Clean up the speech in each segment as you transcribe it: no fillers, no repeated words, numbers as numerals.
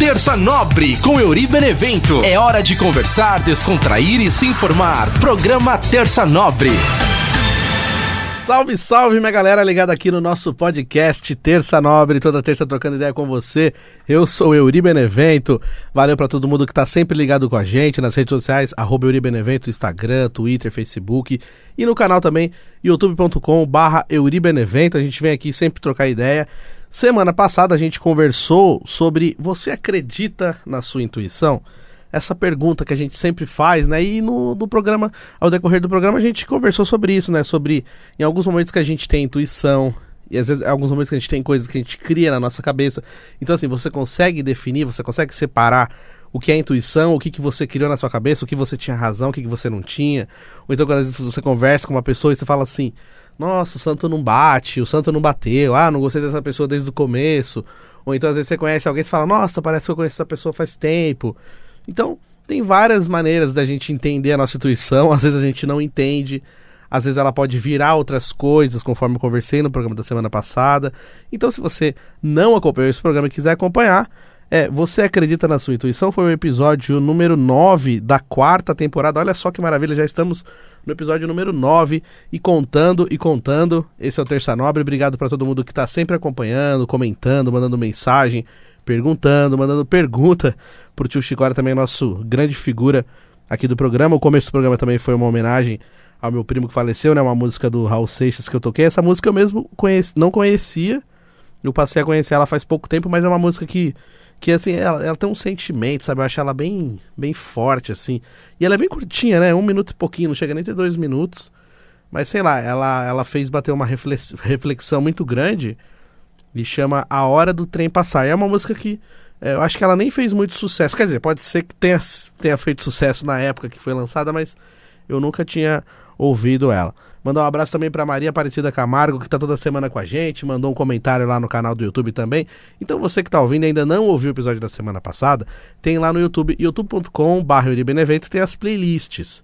Terça Nobre com Euri Benevento. É hora de conversar, descontrair e se informar. Programa Terça Nobre. Salve, salve, minha galera ligada aqui no nosso podcast Terça Nobre, toda terça trocando ideia com você. Eu sou o Euri Benevento. Valeu pra todo mundo que tá sempre ligado com a gente nas redes sociais, @Euri Benevento, Instagram, Twitter, Facebook e no canal também, youtube.com/Euri Benevento. A gente vem aqui sempre trocar ideia. Semana passada a gente conversou sobre: você acredita na sua intuição? Essa pergunta que a gente sempre faz, né? E no programa, ao decorrer do programa, a gente conversou sobre isso, né? Sobre, em alguns momentos que a gente tem intuição, e às vezes, em alguns momentos que a gente tem coisas que a gente cria na nossa cabeça. Então, assim, você consegue definir, você consegue separar o que é intuição, o que você criou na sua cabeça, o que você tinha razão, o que você não tinha. Ou então, quando às vezes você conversa com uma pessoa e você fala assim: nossa, o santo não bate, o santo não bateu, não gostei dessa pessoa desde o começo. Ou então, às vezes, você conhece alguém e você fala: nossa, parece que eu conheço essa pessoa faz tempo. Então, tem várias maneiras da gente entender a nossa intuição. Às vezes a gente não entende, às vezes ela pode virar outras coisas, conforme eu conversei no programa da semana passada. Então, se você não acompanhou esse programa e quiser acompanhar, Você Acredita na Sua Intuição, foi o episódio número 9 da 4ª temporada. Olha só que maravilha, já estamos no episódio número 9 e contando. Esse é o Terça Nobre. Obrigado para todo mundo que está sempre acompanhando, comentando, mandando mensagem, perguntando, mandando pergunta pro tio Chicória, também nosso grande figura aqui do programa. O começo do programa também foi uma homenagem ao meu primo que faleceu, né? Uma música do Raul Seixas que eu toquei. Essa música eu mesmo não conhecia, eu passei a conhecer ela faz pouco tempo, mas é uma música que assim, ela tem um sentimento, sabe? Eu acho ela bem forte, assim. E ela é bem curtinha, né? 1 minuto e pouquinho, não chega nem a ter 2 minutos. Mas sei lá, ela fez bater uma reflexão muito grande e chama A Hora do Trem Passar. E é uma música que eu acho que ela nem fez muito sucesso. Quer dizer, pode ser que tenha feito sucesso na época que foi lançada, mas eu nunca tinha ouvido ela. Mandar um abraço também pra Maria Aparecida Camargo, que tá toda semana com a gente, mandou um comentário lá no canal do YouTube também. Então você que tá ouvindo e ainda não ouviu o episódio da semana passada, tem lá no YouTube, youtube.com/Euri Benevento, tem as playlists.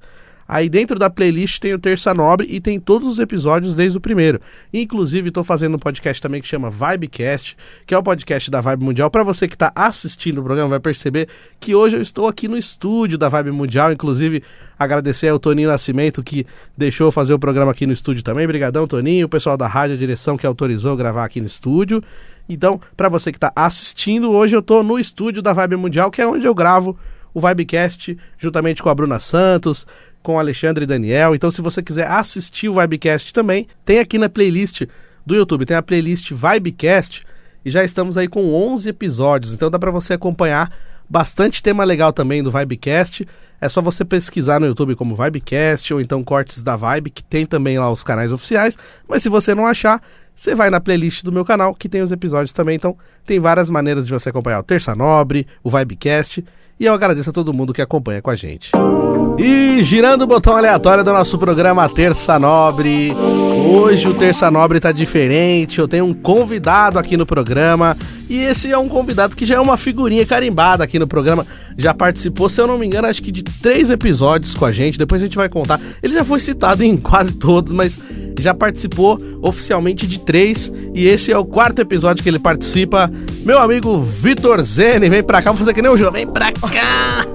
Aí dentro da playlist tem o Terça Nobre e tem todos os episódios desde o primeiro. Inclusive, estou fazendo um podcast também que chama Vibecast, que é o podcast da Vibe Mundial. Para você que está assistindo o programa, vai perceber que hoje eu estou aqui no estúdio da Vibe Mundial. Inclusive, agradecer ao Toninho Nascimento, que deixou eu fazer o programa aqui no estúdio também. Obrigadão, Toninho. O pessoal da rádio, a direção, que autorizou eu gravar aqui no estúdio. Então, para você que está assistindo, hoje eu estou no estúdio da Vibe Mundial, que é onde eu gravo o Vibecast, juntamente com a Bruna Santos, com o Alexandre e Daniel. Então, se você quiser assistir o Vibecast também, tem aqui na playlist do YouTube, tem a playlist Vibecast, e já estamos aí com 11 episódios, então dá pra você acompanhar bastante tema legal também do Vibecast. É só você pesquisar no YouTube como Vibecast, ou então Cortes da Vibe, que tem também lá os canais oficiais, mas se você não achar, você vai na playlist do meu canal, que tem os episódios também. Então, tem várias maneiras de você acompanhar o Terça Nobre, o Vibecast, e eu agradeço a todo mundo que acompanha com a gente. E girando o botão aleatório do nosso programa Terça Nobre, hoje o Terça Nobre tá diferente, eu tenho um convidado aqui no programa, e esse é um convidado que já é uma figurinha carimbada aqui no programa, já participou, se eu não me engano, acho que de 3 episódios com a gente, depois a gente vai contar. Ele já foi citado em quase todos, mas já participou oficialmente de 3, e esse é o 4º episódio que ele participa. Meu amigo Vitor Zene, vem pra cá, vou fazer que nem o João, vem pra cá!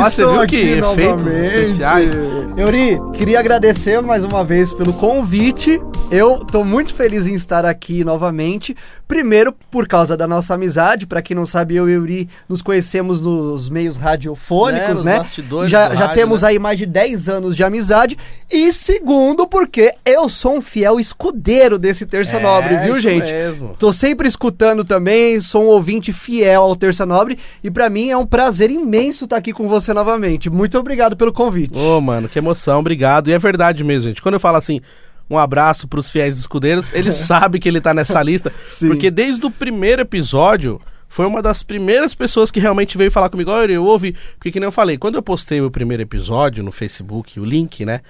Você viu que efeitos especiais? Euri, queria agradecer mais uma vez pelo convite. Eu tô muito feliz em estar aqui novamente. Primeiro, por causa da nossa amizade. Pra quem não sabe, eu e o Euri nos conhecemos nos meios radiofônicos, né? Já temos aí mais de 10 anos de amizade. E segundo, porque eu sou um fiel escudeiro desse Terça Nobre, viu, gente? Mesmo. Tô sempre escutando também, sou um ouvinte fiel ao Terça Nobre. E pra mim é um prazer imenso estar aqui com você novamente. Muito obrigado pelo convite. Mano, que emoção, obrigado. E é verdade mesmo, gente. Quando eu falo assim, um abraço pros fiéis escudeiros, ele sabe que ele tá nessa lista. Porque desde o primeiro episódio, foi uma das primeiras pessoas que realmente veio falar comigo. Olha, eu ouvi, porque que nem eu falei, quando eu postei o primeiro episódio no Facebook, o link, né?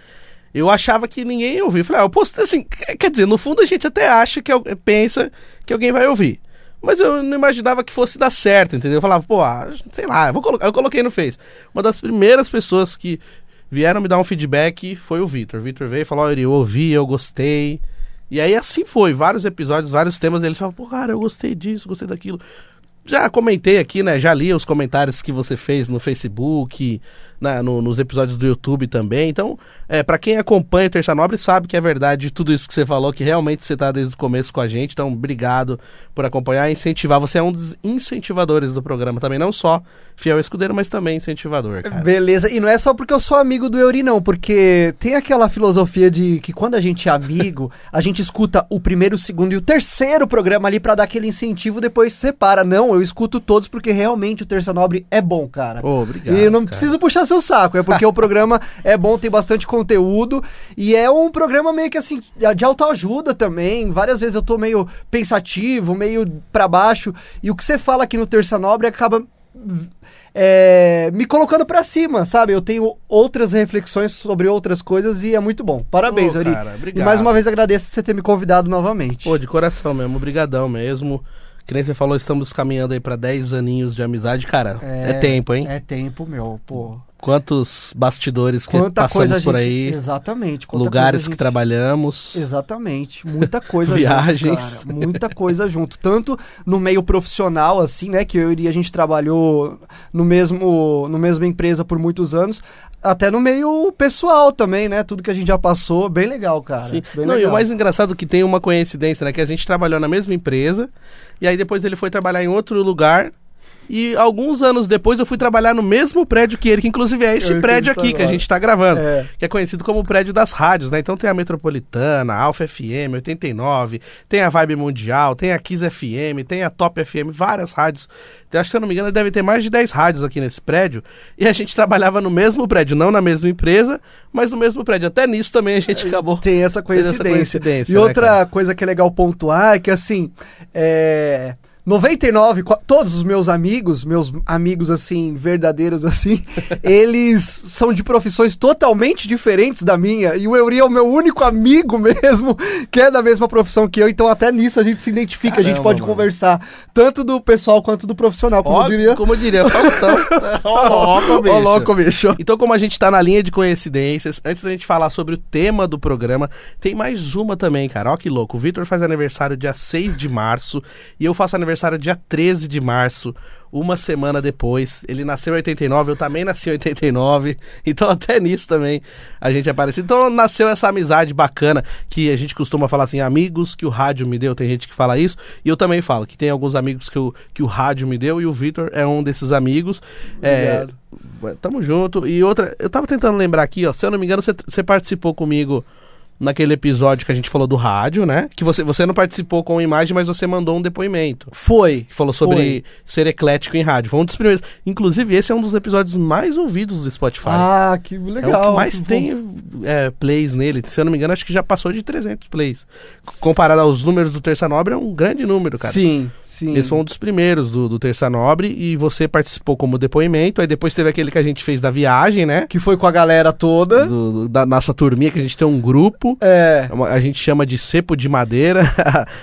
Eu achava que ninguém ia ouvir. Eu falei, eu postei assim, quer dizer, no fundo a gente até acha, pensa que alguém vai ouvir. Mas eu não imaginava que fosse dar certo, entendeu? Eu falava, sei lá, eu coloquei no Face. Uma das primeiras pessoas que vieram me dar um feedback foi o Vitor. O Vitor veio e falou, eu ouvi, eu gostei. E aí assim foi, vários episódios, vários temas, ele falava, cara, eu gostei disso, gostei daquilo. já comentei aqui, né? Já li os comentários que você fez no Facebook, nos episódios do YouTube também. Então, pra quem acompanha o Terça Nobre sabe que é verdade tudo isso que você falou, que realmente você tá desde o começo com a gente. Então, obrigado por acompanhar e incentivar. Você é um dos incentivadores do programa também, não só fiel escudeiro, mas também incentivador, cara. Beleza, e não é só porque eu sou amigo do Eury, não, porque tem aquela filosofia de que quando a gente é amigo, a gente escuta o primeiro, o segundo e o terceiro programa ali pra dar aquele incentivo, depois separa. Não, eu escuto todos porque realmente o Terça Nobre é bom, cara. Obrigado, e não preciso puxar seu saco, é porque o programa é bom, tem bastante conteúdo e é um programa meio que assim, de autoajuda também. Várias vezes eu tô meio pensativo, meio pra baixo, e o que você fala aqui no Terça Nobre acaba me colocando pra cima, sabe? Eu tenho outras reflexões sobre outras coisas e é muito bom. Parabéns, Eury. Obrigado. E mais uma vez agradeço você ter me convidado novamente. Pô, de coração mesmo, obrigadão mesmo. Que nem você falou, estamos caminhando aí pra 10 aninhos de amizade, cara. É tempo, hein? É tempo, meu, pô. Quantos bastidores que Quanta passamos coisa por gente, aí. Exatamente. Lugares que trabalhamos. Exatamente. Muita coisa Viagens. junto, cara. Muita coisa junto. Tanto no meio profissional, assim, né? Que eu e a gente trabalhou no mesma empresa por muitos anos. Até no meio pessoal também, né? Tudo que a gente já passou. Bem legal, cara. Sim. Bem Não, legal. e o mais engraçado é que tem uma coincidência, né? Que a gente trabalhou na mesma empresa. E aí depois ele foi trabalhar em outro lugar. E alguns anos depois eu fui trabalhar no mesmo prédio que ele, que inclusive é esse prédio aqui que a gente tá gravando, que é conhecido como o prédio das rádios, né? Então tem a Metropolitana, a Alfa FM, 89, tem a Vibe Mundial, tem a Kiss FM, tem a Top FM, várias rádios. Acho que, se eu não me engano, deve ter mais de 10 rádios aqui nesse prédio. E a gente trabalhava no mesmo prédio, não na mesma empresa, mas no mesmo prédio. Até nisso também a gente acabou. Tem essa coincidência. E né, outra coisa que é legal pontuar é que, assim, 99, todos os meus amigos assim, verdadeiros assim, eles são de profissões totalmente diferentes da minha, e o Eury é o meu único amigo mesmo, que é da mesma profissão que eu, então até nisso a gente se identifica. Caramba, a gente pode conversar tanto do pessoal quanto do profissional, como eu diria, Faustão. Ó louco, bicho. Então, como a gente tá na linha de coincidências, antes da gente falar sobre o tema do programa, tem mais uma também, cara. Ó que louco, o Vitor faz aniversário dia 6 de março, e eu faço aniversário dia 13 de março, uma semana depois. Ele nasceu em 89, eu também nasci em 89, então até nisso também a gente é parecido. Então nasceu essa amizade bacana, que a gente costuma falar assim, amigos que o rádio me deu, tem gente que fala isso, e eu também falo que tem alguns amigos que o rádio me deu, e o Vitor é um desses amigos. Obrigado. Tamo junto. E outra, eu tava tentando lembrar aqui, ó, se eu não me engano, você participou comigo naquele episódio que a gente falou do rádio, né? Que você não participou com imagem, mas você mandou um depoimento. Foi. Que falou sobre ser eclético em rádio. Foi um dos primeiros. Inclusive, esse é um dos episódios mais ouvidos do Spotify. Ah, que legal. É o que mais tem plays nele. Se eu não me engano, acho que já passou de 300 plays. Comparado aos números do Terça Nobre, é um grande número, cara. Sim. Esse foi um dos primeiros do Terça Nobre, e você participou como depoimento. Aí depois teve aquele que a gente fez da viagem, né? Que foi com a galera toda. Da nossa turminha, que a gente tem um grupo. A gente chama de Cepo de Madeira.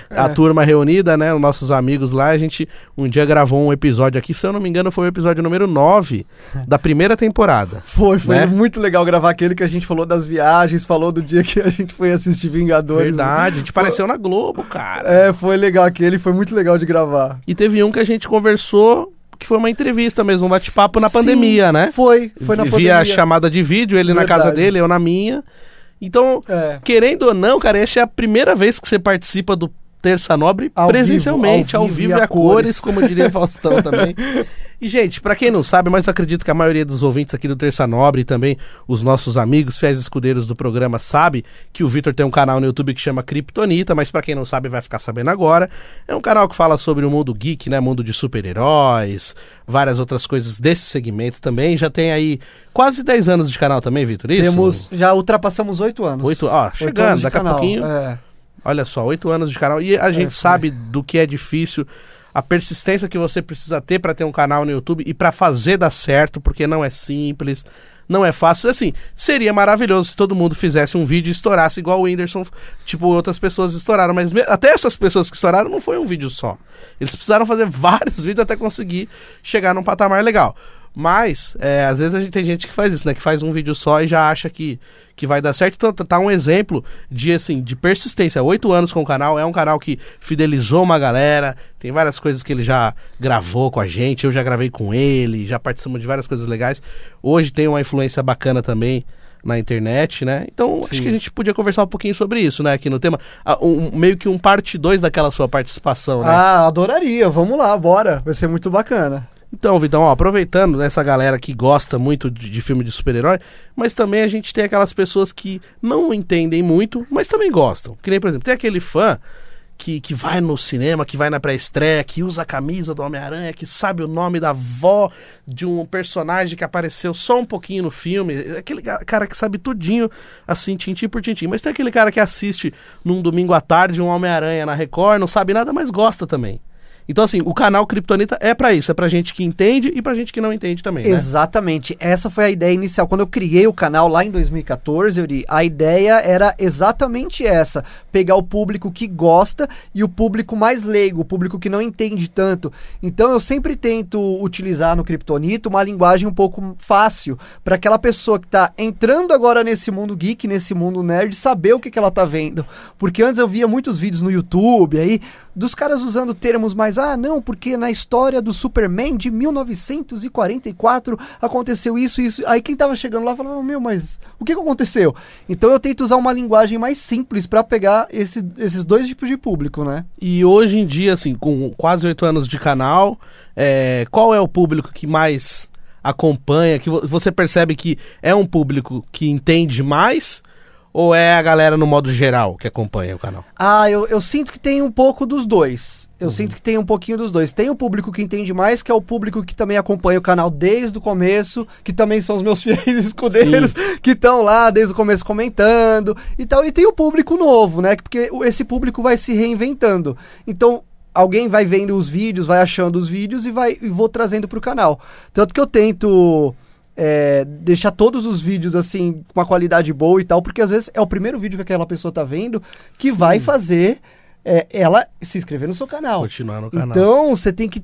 A turma reunida, né? Os nossos amigos lá. A gente um dia gravou um episódio aqui. Se eu não me engano, foi o episódio número 9 da primeira temporada. Foi né? muito legal gravar aquele que a gente falou das viagens, falou do dia que a gente foi assistir Vingadores. Verdade, a gente apareceu na Globo, cara. Foi legal aquele, foi muito legal de gravar. E teve um que a gente conversou, que foi uma entrevista mesmo, um bate-papo na pandemia, né? Foi na pandemia. Via chamada de vídeo, ele na casa dele, eu na minha. Então, querendo ou não, cara, essa é a primeira vez que você participa do Terça Nobre presencialmente, ao vivo e a cores, como diria Faustão também. E, gente, pra quem não sabe, mas eu acredito que a maioria dos ouvintes aqui do Terça Nobre e também os nossos amigos, fiéis escudeiros do programa, sabe que o Vitor tem um canal no YouTube que chama Kryptonita, mas pra quem não sabe vai ficar sabendo agora. É um canal que fala sobre o mundo geek, né, mundo de super-heróis, várias outras coisas desse segmento também. Já tem aí quase 10 anos de canal também, Vitor, isso? Já ultrapassamos 8 anos. Chegando, daqui a pouquinho. Olha só, 8 anos de canal. E a gente sabe do que é difícil, a persistência que você precisa ter para ter um canal no YouTube e para fazer dar certo, porque não é simples, não é fácil. Assim, seria maravilhoso se todo mundo fizesse um vídeo e estourasse igual o Whindersson, tipo, outras pessoas estouraram, mas até essas pessoas que estouraram não foi um vídeo só. Eles precisaram fazer vários vídeos até conseguir chegar num patamar legal. Mas, às vezes tem gente que faz isso, né? Que faz um vídeo só e já acha que vai dar certo. Então tá um exemplo de persistência. 8 anos com o canal, é um canal que fidelizou uma galera, tem várias coisas que ele já gravou com a gente, eu já gravei com ele, já participamos de várias coisas legais. Hoje tem uma influência bacana também na internet, né? Então, acho que a gente podia conversar um pouquinho sobre isso, né? Aqui no tema, meio que um parte 2 daquela sua participação, né? Ah, adoraria. Vamos lá, bora. Vai ser muito bacana. Então, Vitão, aproveitando essa galera que gosta muito de filme de super-herói, mas também a gente tem aquelas pessoas que não entendem muito, mas também gostam. Que nem, por exemplo, tem aquele fã que vai no cinema, que vai na pré-estreia, que usa a camisa do Homem-Aranha, que sabe o nome da avó de um personagem que apareceu só um pouquinho no filme. Aquele cara que sabe tudinho, assim, tintim por tintim. Mas tem aquele cara que assiste num domingo à tarde um Homem-Aranha na Record, não sabe nada, mas gosta também. Então, assim, o canal Kryptonita é pra isso, é pra gente que entende e pra gente que não entende também, né? Exatamente, essa foi a ideia inicial. Quando eu criei o canal lá em 2014, Yuri, a ideia era exatamente essa, pegar o público que gosta e o público mais leigo, o público que não entende tanto. Então eu sempre tento utilizar no Kryptonita uma linguagem um pouco fácil, pra aquela pessoa que tá entrando agora nesse mundo geek, nesse mundo nerd, saber o que ela tá vendo. Porque antes eu via muitos vídeos no YouTube aí, dos caras usando termos mais, não, porque na história do Superman de 1944 aconteceu isso. Aí quem tava chegando lá falava, mas o que aconteceu? Então eu tento usar uma linguagem mais simples pra pegar esses dois tipos de público, né? E hoje em dia, assim, com quase 8 anos de canal, qual é o público que mais acompanha, que você percebe que é um público que entende mais? Ou é a galera no modo geral que acompanha o canal? Eu sinto que tem um pouco dos dois. Eu sinto que tem um pouquinho dos dois. Tem o público que entende mais, que é o público que também acompanha o canal desde o começo, que também são os meus fiéis escudeiros, que estão lá desde o começo comentando e tal. E tem o público novo, né? Porque esse público vai se reinventando. Então, alguém vai vendo os vídeos, vai achando os vídeos e vou trazendo pro canal. Tanto que eu tento deixar todos os vídeos assim com uma qualidade boa e tal, porque às vezes é o primeiro vídeo que aquela pessoa tá vendo que vai fazer ela se inscrever no seu canal. Continuar no canal. Então você tem que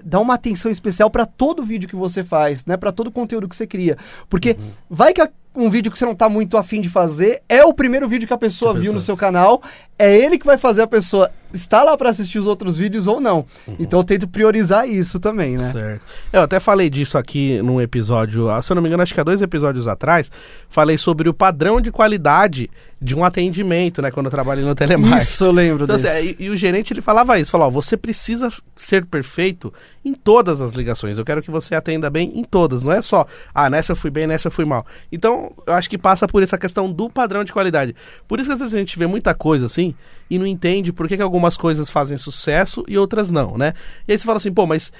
dar uma atenção especial para todo vídeo que você faz, né? Para todo o conteúdo que você cria. Porque vai que um vídeo que você não tá muito afim de fazer é o primeiro vídeo que a pessoa viu no seu canal, é ele que vai fazer a pessoa estar lá para assistir os outros vídeos ou não. Então eu tento priorizar isso também, né? Certo. Eu até falei disso aqui num episódio, se eu não me engano, acho que há 2 episódios atrás, falei sobre o padrão de qualidade de um atendimento, né? Quando eu trabalhei no telemarketing. Isso, eu lembro então, desse. Assim, e o gerente, ele falava isso, você precisa ser perfeito em todas as ligações. Eu quero que você atenda bem em todas. Não é só, nessa eu fui bem, nessa eu fui mal. Então, eu acho que passa por essa questão do padrão de qualidade. Por isso que às vezes a gente vê muita coisa assim e não entende por que algumas coisas fazem sucesso e outras não, né? E aí você fala assim, mas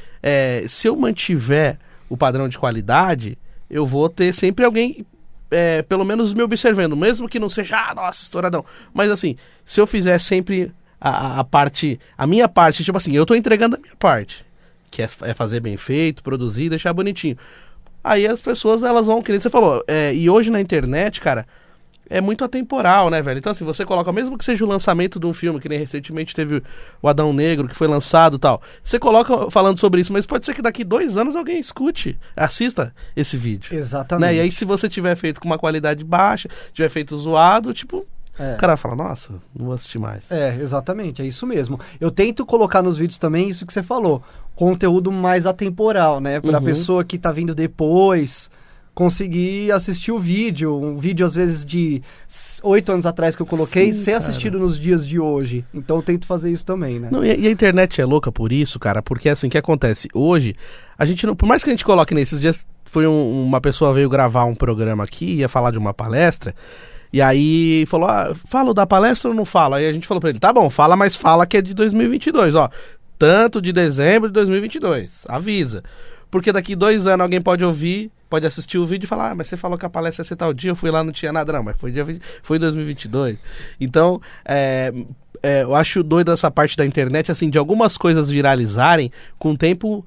se eu mantiver o padrão de qualidade, eu vou ter sempre alguém, pelo menos me observando, mesmo que não seja, nossa, estouradão. Mas assim, se eu fizer sempre a minha parte, tipo assim, eu tô entregando a minha parte, que é fazer bem feito, produzir e deixar bonitinho. Aí as pessoas, elas vão querer, você falou, e hoje na internet, cara, é muito atemporal, né, velho? Então, assim, você coloca, mesmo que seja o lançamento de um filme, que nem recentemente teve o Adão Negro, que foi lançado e tal, você coloca falando sobre isso, mas pode ser que daqui 2 anos alguém escute, assista esse vídeo. Exatamente. Né? E aí, se você tiver feito com uma qualidade baixa, tiver feito zoado, tipo... O cara fala, nossa, não vou assistir mais. Exatamente, é isso mesmo. Eu tento colocar nos vídeos também isso que você falou, conteúdo mais atemporal, né? Pra pessoa que tá vindo depois conseguir assistir o vídeo. Um vídeo, às vezes, de 8 anos atrás que eu coloquei, ser assistido nos dias de hoje. Então eu tento fazer isso também, né? Não, e a internet é louca por isso, cara, porque assim, o que acontece? Hoje, a gente não, por mais que a gente coloque nesses dias, foi uma pessoa veio gravar um programa aqui, ia falar de uma palestra, e aí falou, falo da palestra ou não falo? Aí a gente falou pra ele, tá bom, fala, mas fala que é de 2022, tanto de dezembro de 2022, avisa. Porque daqui 2 anos alguém pode ouvir, pode assistir o vídeo e falar, mas você falou que a palestra ia ser tal dia, eu fui lá, não tinha nada. Não, mas foi em 2022. Então, eu acho doido essa parte da internet, assim, de algumas coisas viralizarem com o tempo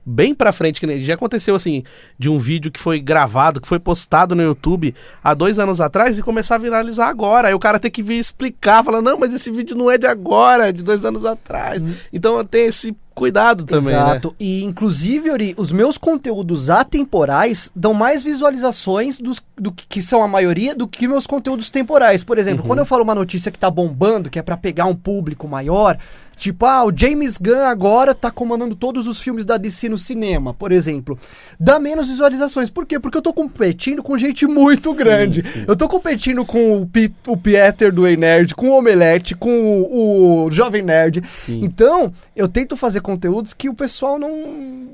bem pra frente, que já aconteceu assim, de um vídeo que foi gravado, que foi postado no YouTube há 2 anos atrás e começar a viralizar agora, aí o cara tem que vir explicar, falar, não, mas esse vídeo não é de agora, é de 2 anos atrás. Então tem esse cuidado também, Exato. né? E, inclusive, Yuri, os meus conteúdos atemporais dão mais visualizações do que são a maioria do que meus conteúdos temporais. Por exemplo, quando eu falo uma notícia que tá bombando, que é pra pegar um público maior, tipo, o James Gunn agora tá comandando todos os filmes da DC no cinema, por exemplo, dá menos visualizações. Por quê? Porque eu tô competindo com gente muito grande. Sim. Eu tô competindo com o Pieter do Ei Nerd, com o Omelete, com o Jovem Nerd. Sim. Então, eu tento fazer conteúdos que o pessoal não...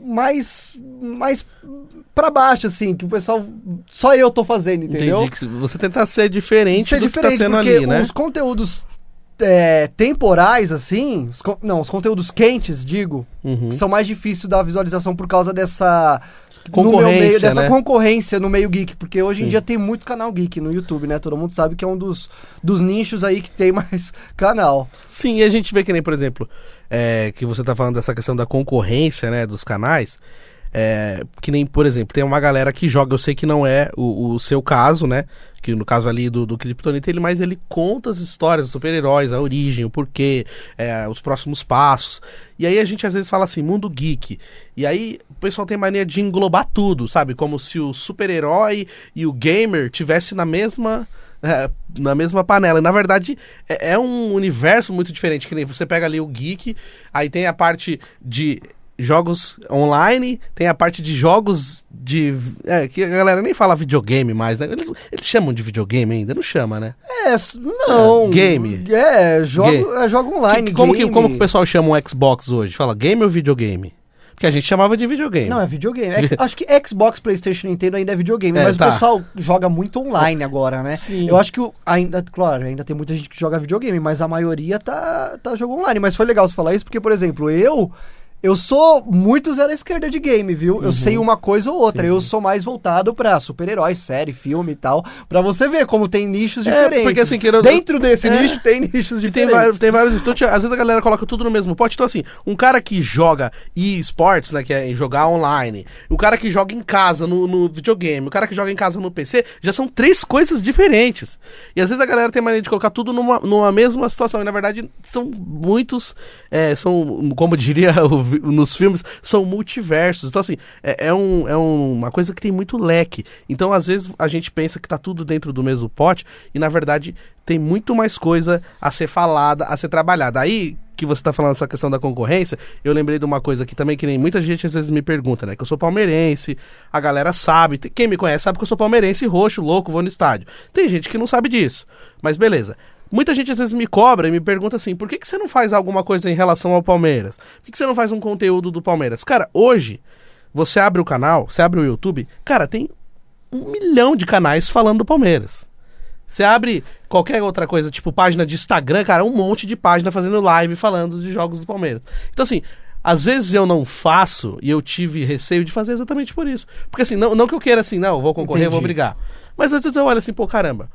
mais pra baixo, assim, que o pessoal... Só eu tô fazendo, entendeu? Entendi. Que você tentar ser diferente Ser do que tá sendo porque ali, né? os conteúdos temporais, assim... os conteúdos quentes, digo, são mais difíceis da visualização por causa dessa... Concorrência, no meu meio, dessa né? concorrência no meio geek, porque hoje Sim. em dia tem muito canal geek no YouTube, né? Todo mundo sabe que é um dos nichos aí que tem mais canal. Sim, e a gente vê que nem, por exemplo, que você tá falando dessa questão da concorrência, né, dos canais, que nem, por exemplo, tem uma galera que joga, eu sei que não é o seu caso, né, que no caso ali do Kryptonita, mas ele conta as histórias dos super-heróis, a origem, o porquê, os próximos passos, e aí a gente às vezes fala assim, mundo geek, e aí o pessoal tem mania de englobar tudo, sabe, como se o super-herói e o gamer tivesse na mesma panela. E na verdade é um universo muito diferente. Que nem você pega ali o geek, aí tem a parte de jogos online, tem a parte de jogos de... que a galera nem fala videogame mais, né? Eles chamam de videogame ainda? Não chama, né? Não. Game. Jogo online. Como que game. o pessoal chama um Xbox hoje? Fala game ou videogame? Porque a gente chamava de videogame. Não, é videogame. Acho que Xbox, PlayStation, Nintendo ainda é videogame, mas tá. o pessoal joga muito online agora, né? Sim. Eu acho que ainda tem muita gente que joga videogame, mas a maioria tá jogando online. Mas foi legal você falar isso, porque, por exemplo, eu sou muito zero à esquerda de game, viu? Eu sei uma coisa ou outra. Eu sou mais voltado pra super-heróis, série, filme e tal. Pra você ver como tem nichos diferentes. Porque assim, dentro desse nicho tem nichos diferentes. Tem vários estudos. Às vezes a galera coloca tudo no mesmo pote. Então assim, um cara que joga eSports, né, que é jogar online, o cara que joga em casa no videogame, o cara que joga em casa no PC, já são 3 coisas diferentes. E às vezes a galera tem mania de colocar tudo numa mesma situação. E na verdade são muitos, são, como diria nos filmes, são multiversos. Então assim, uma coisa que tem muito leque. Então às vezes a gente pensa que tá tudo dentro do mesmo pote e na verdade tem muito mais coisa a ser falada, a ser trabalhada. Aí que você tá falando essa questão da concorrência, eu lembrei de uma coisa aqui também que nem muita gente às vezes me pergunta, né? Que eu sou palmeirense, a galera sabe, quem me conhece sabe que eu sou palmeirense, roxo, louco, vou no estádio. Tem gente que não sabe disso, mas beleza. Muita gente às vezes me cobra e me pergunta assim, por que você não faz alguma coisa em relação ao Palmeiras? Por que você não faz um conteúdo do Palmeiras? Cara, hoje, você abre o canal, você abre o YouTube, cara, tem 1 milhão de canais falando do Palmeiras. Você abre qualquer outra coisa, tipo página de Instagram, cara, um monte de página fazendo live falando de jogos do Palmeiras. Então assim, às vezes eu não faço e eu tive receio de fazer exatamente por isso. Porque assim, não que eu queira assim, não, eu vou concorrer, eu vou brigar. Mas às vezes eu olho assim, pô, caramba,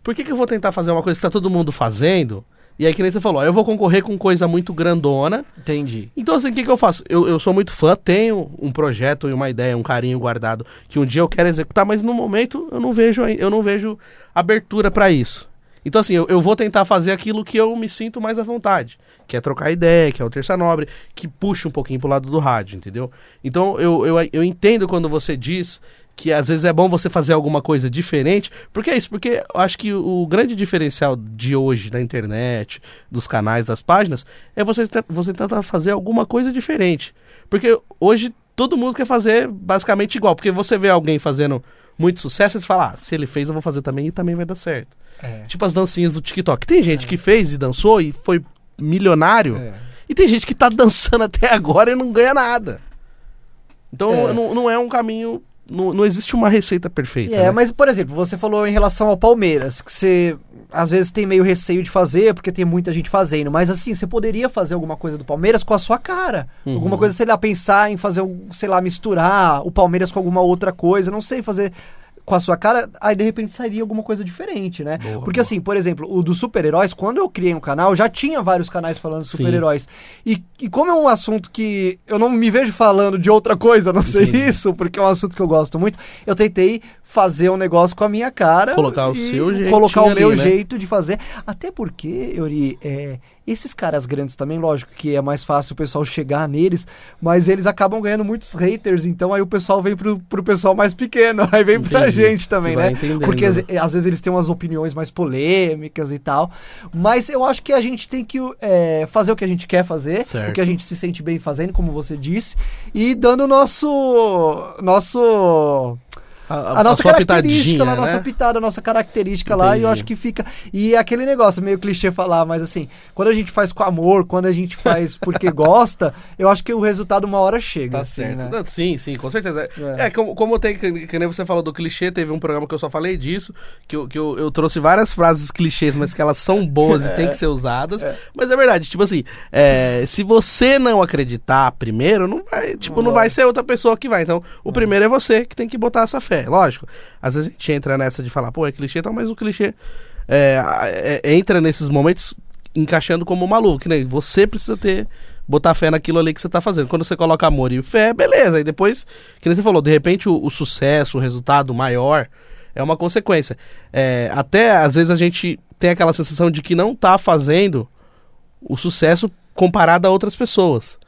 por que eu vou tentar fazer uma coisa que tá todo mundo fazendo? E aí, que nem você falou, eu vou concorrer com coisa muito grandona. Entendi. Então, assim, o que eu faço? Eu sou muito fã, tenho um projeto e uma ideia, um carinho guardado, que um dia eu quero executar, mas no momento eu não vejo abertura pra isso. Então, assim, eu vou tentar fazer aquilo que eu me sinto mais à vontade, que é trocar ideia, que é o Terça Nobre, que puxa um pouquinho pro lado do rádio, entendeu? Então, eu entendo quando você diz que às vezes é bom você fazer alguma coisa diferente, porque é isso, porque eu acho que o grande diferencial de hoje da internet, dos canais, das páginas, é você tentar fazer alguma coisa diferente, porque hoje todo mundo quer fazer basicamente igual, porque você vê alguém fazendo muito sucesso, você fala, se ele fez eu vou fazer também e também vai dar certo. Tipo as dancinhas do TikTok, tem gente que fez e dançou e foi milionário, e tem gente que tá dançando até agora e não ganha nada. Então não é um caminho... Não existe uma receita perfeita. Né? Mas, por exemplo, você falou em relação ao Palmeiras, que você às vezes tem meio receio de fazer, porque tem muita gente fazendo, mas assim, você poderia fazer alguma coisa do Palmeiras com a sua cara. Alguma coisa, sei lá, pensar em fazer, sei lá, misturar o Palmeiras com alguma outra coisa, não sei, fazer com a sua cara, aí de repente sairia alguma coisa diferente, né? Porque assim, por exemplo, o dos super-heróis, quando eu criei um canal, já tinha vários canais falando de super-heróis. E como é um assunto que eu não me vejo falando de outra coisa, a não ser isso, porque é um assunto que eu gosto muito, eu tentei fazer um negócio com a minha cara. Colocar o seu jeito. Colocar o meu né? jeito de fazer. Até porque, Yuri, Esses caras grandes também, lógico que é mais fácil o pessoal chegar neles, mas eles acabam ganhando muitos haters, então aí o pessoal vem pro pessoal mais pequeno, aí vem pra gente também, né? Porque às vezes eles têm umas opiniões mais polêmicas e tal, mas eu acho que a gente tem que fazer o que a gente quer fazer, certo. O que a gente se sente bem fazendo, como você disse, e dando a nossa característica, né? a nossa pitada, a nossa característica lá, e eu acho que fica... E aquele negócio, meio clichê falar, mas assim, quando a gente faz com amor, quando a gente faz porque gosta, eu acho que o resultado uma hora chega. Tá assim, certo. né? Não, sim, com certeza. Como tem, que nem você falou do clichê, teve um programa que eu só falei disso, que eu trouxe várias frases clichês, mas que elas são boas e têm que ser usadas, mas é verdade, tipo assim, se você não acreditar primeiro, não vai ser outra pessoa que vai, então o primeiro é você que tem que botar essa fé. Lógico, às vezes a gente entra nessa de falar, pô, é clichê e tal, mas o clichê entra nesses momentos encaixando como uma luva, que nem você precisa botar fé naquilo ali que você tá fazendo. Quando você coloca amor e fé, beleza, e depois, que nem você falou, de repente o sucesso, o resultado maior é uma consequência. Até às vezes a gente tem aquela sensação de que não tá fazendo o sucesso comparado a outras pessoas.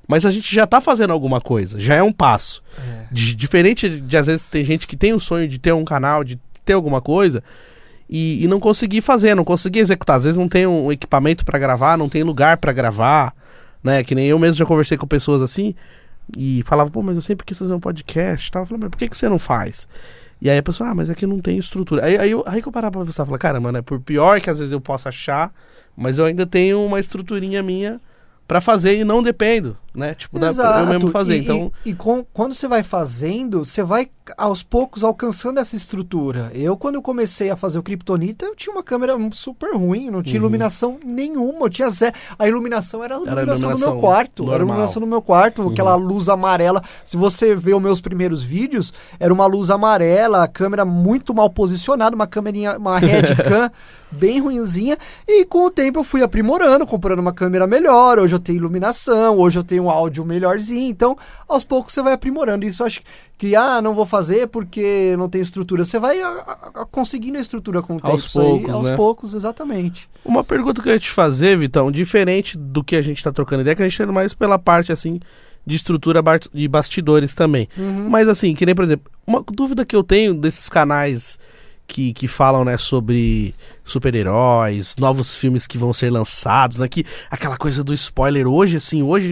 Mas a gente já tá fazendo alguma coisa, já é um passo. Diferente de, às vezes, tem gente que tem o sonho de ter um canal, de ter alguma coisa, e não conseguir fazer, não conseguir executar. Às vezes não tem um equipamento pra gravar, não tem lugar pra gravar, né? Que nem eu mesmo já conversei com pessoas assim, e falava, pô, mas eu sempre quis fazer um podcast e tal. Eu falei, mas por que você não faz? E aí a pessoa, mas é que não tem estrutura. Aí que eu parava pra pensar, falar, cara, mano, por pior que às vezes eu possa achar, mas eu ainda tenho uma estruturinha minha pra fazer e não dependo, né? Tipo, dá pra eu mesmo fazer, quando você vai fazendo, você vai aos poucos alcançando essa estrutura. Quando eu comecei a fazer o Kryptonita, eu tinha uma câmera super ruim, não tinha iluminação nenhuma, eu tinha zero. A iluminação era a iluminação do meu quarto. Normal. Era a iluminação do meu quarto, aquela luz amarela. Se você vê os meus primeiros vídeos, era uma luz amarela, a câmera muito mal posicionada, uma Redcam bem ruinzinha, e com o tempo eu fui aprimorando, comprando uma câmera melhor. Hoje eu tenho iluminação, hoje eu tenho um áudio melhorzinho, então aos poucos você vai aprimorando. Isso eu acho que não vou fazer porque não tem estrutura. Você vai conseguindo a estrutura com o tempo. Aos poucos, exatamente. Uma pergunta que eu ia te fazer, Vitão, diferente do que a gente tá trocando ideia, que a gente tá indo mais pela parte, assim, de estrutura de bastidores também. Mas assim, que nem, por exemplo, uma dúvida que eu tenho desses canais que falam, né, sobre super-heróis, novos filmes que vão ser lançados, né, que aquela coisa do spoiler hoje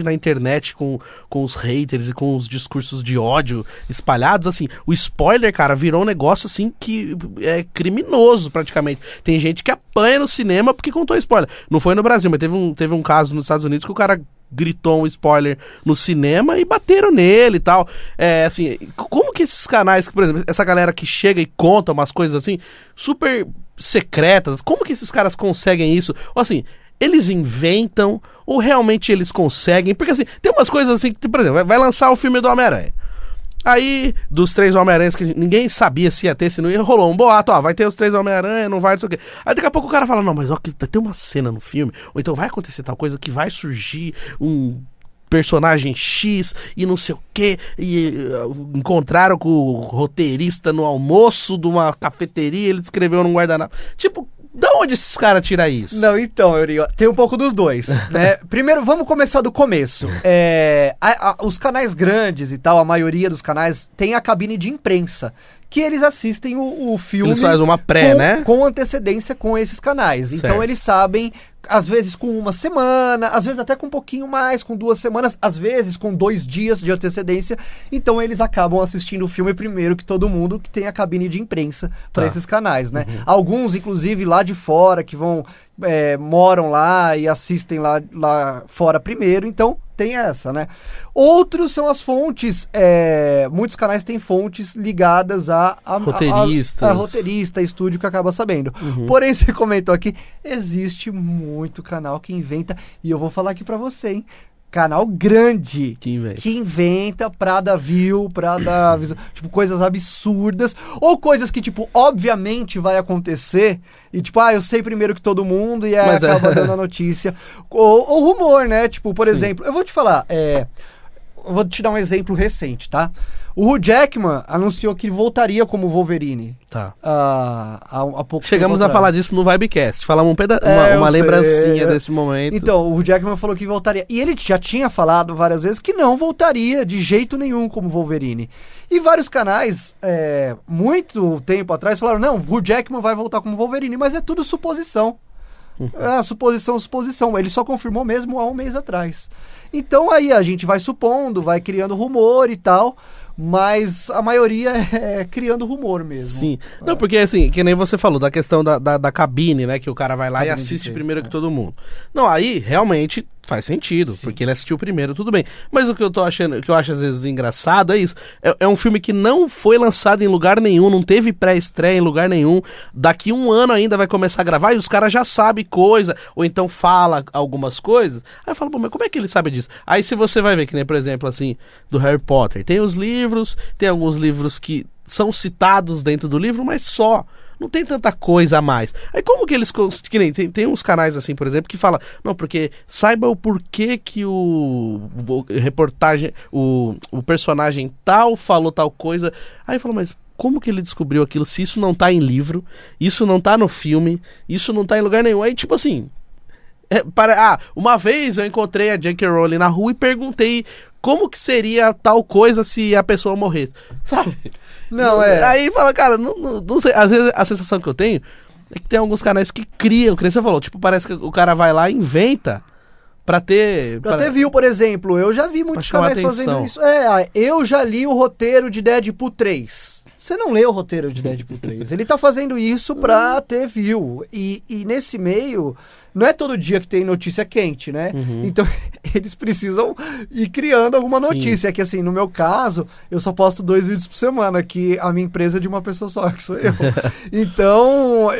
na internet com os haters e com os discursos de ódio espalhados, assim, o spoiler, cara, virou um negócio, assim, que é criminoso, praticamente. Tem gente que apanha no cinema porque contou spoiler. Não foi no Brasil, mas teve um caso nos Estados Unidos que o cara gritou um spoiler no cinema e bateram nele e tal. Assim, como que esses canais, por exemplo, essa galera que chega e conta umas coisas assim, super secretas, como que esses caras conseguem isso? Ou assim, eles inventam ou realmente eles conseguem? Porque assim, tem umas coisas assim, que, por exemplo, vai lançar o filme do Homem-Aranha. Aí, dos 3 Homem-Aranhas que ninguém sabia se ia ter, se não ia, rolou um boato, vai ter os 3 Homem-Aranha, não vai, não sei o quê. Aí daqui a pouco o cara fala, não, mas ó, tem uma cena no filme, ou então vai acontecer tal coisa que vai surgir um personagem X e não sei o quê, e encontraram com o roteirista no almoço de uma cafeteria, ele escreveu num guardanapo. Tipo, da onde esses caras tiram isso? Não, então, Euri, tem um pouco dos dois, né? Primeiro, vamos começar do começo. Os canais grandes e tal, a maioria dos canais tem a cabine de imprensa, que eles assistem o filme... Eles fazem uma pré, né? Com antecedência com esses canais. Certo. Então eles sabem, às vezes com uma semana, às vezes até com um pouquinho mais, com 2 semanas, às vezes com 2 dias de antecedência. Então eles acabam assistindo o filme primeiro que todo mundo, que tem a cabine de imprensa para esses canais, né? Alguns, inclusive, lá de fora, que moram lá e assistem lá fora primeiro, então tem essa, né? Outros são as fontes, muitos canais têm fontes ligadas a roteirista, estúdio que acaba sabendo. Porém, você comentou aqui, existe muito canal que inventa, e eu vou falar aqui pra você, hein? Canal grande que inventa pra dar view, pra dar tipo, coisas absurdas, ou coisas que, tipo, obviamente vai acontecer, e tipo, eu sei primeiro que todo mundo, e aí acaba dando a notícia. Ou rumor, né? Tipo, por exemplo, eu vou te falar, eu vou te dar um exemplo recente, tá? O Hugh Jackman anunciou que voltaria como Wolverine. Tá. Há pouco Chegamos tempo a falar atrás. disso no Vibecast. Falamos eu uma sei. lembrancinha desse momento. Então, o Hugh Jackman falou que voltaria. E ele já tinha falado várias vezes que não voltaria de jeito nenhum como Wolverine. E vários canais, muito tempo atrás, falaram, não, o Hugh Jackman vai voltar como Wolverine, mas é tudo suposição. Suposição. Ele só confirmou mesmo há um mês atrás. Então aí a gente vai supondo, vai criando rumor e tal, mas a maioria é criando rumor mesmo. Sim. Não, porque assim, que nem você falou, da questão da cabine, né? Que o cara vai lá e Cabine de assiste texto, primeiro que todo mundo. Não, aí realmente faz sentido, porque ele assistiu primeiro, tudo bem. Mas o que eu tô achando, o que eu acho às vezes engraçado é isso. É um filme que não foi lançado em lugar nenhum, não teve pré-estreia em lugar nenhum. Daqui um ano ainda vai começar a gravar e os caras já sabem coisa, ou então fala algumas coisas. Aí eu falo, pô, mas como é que ele sabe disso? Aí se você vai ver, que nem, por exemplo, assim, do Harry Potter, tem os livros, tem alguns livros que são citados dentro do livro, mas só. Não tem tanta coisa a mais. Aí como que eles... Que nem, tem uns canais assim, por exemplo, que fala, não, porque saiba o porquê que o personagem tal falou tal coisa. Aí fala, mas como que ele descobriu aquilo se isso não tá em livro, isso não tá no filme, isso não tá em lugar nenhum? Aí tipo assim... uma vez eu encontrei a J.K. Rowling na rua e perguntei como que seria tal coisa se a pessoa morresse, sabe? Não, Aí fala, cara, não sei, às vezes a sensação que eu tenho é que tem alguns canais que criam, que nem você falou, tipo, parece que o cara vai lá e inventa pra ter... Pra ter view, por exemplo, eu já vi muitos canais fazendo isso. Eu já li o roteiro de Deadpool 3. Você não lê o roteiro de Deadpool 3. Ele tá fazendo isso pra ter view. E nesse meio, não é todo dia que tem notícia quente, né? Então, eles precisam ir criando alguma notícia. É que assim, no meu caso, eu só posto 2 vídeos por semana, que a minha empresa é de uma pessoa só, que sou eu. Então,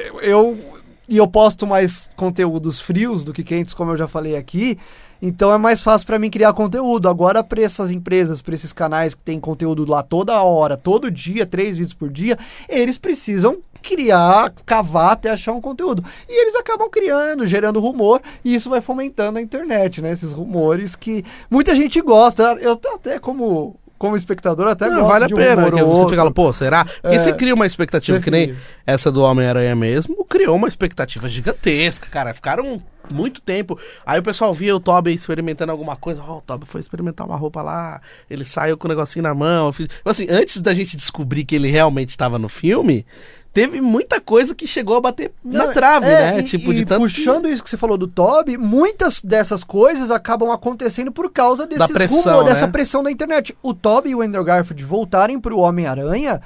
eu posto mais conteúdos frios do que quentes, como eu já falei aqui. Então é mais fácil para mim criar conteúdo. Agora, para essas empresas, para esses canais que tem conteúdo lá toda hora, todo dia, 3 vídeos por dia, eles precisam criar, cavar até achar um conteúdo. E eles acabam criando, gerando rumor, e isso vai fomentando a internet, né? Esses rumores que muita gente gosta. Eu até como espectador, até gosto vale de a pena, rumor que ou você outro. fica lá, pô, será? Porque você cria uma expectativa, que nem essa do Homem-Aranha mesmo, criou uma expectativa gigantesca, cara. Ficaram muito tempo. Aí o pessoal via o Tobey experimentando alguma coisa. O Tobey foi experimentar uma roupa lá, ele saiu com o negocinho na mão. Assim, antes da gente descobrir que ele realmente estava no filme, teve muita coisa que chegou a bater na trave, né? De tanto puxando isso que você falou do Tobey, muitas dessas coisas acabam acontecendo por causa desses rumores, dessa pressão da internet. O Tobey e o Andrew Garfield voltarem pro Homem-Aranha,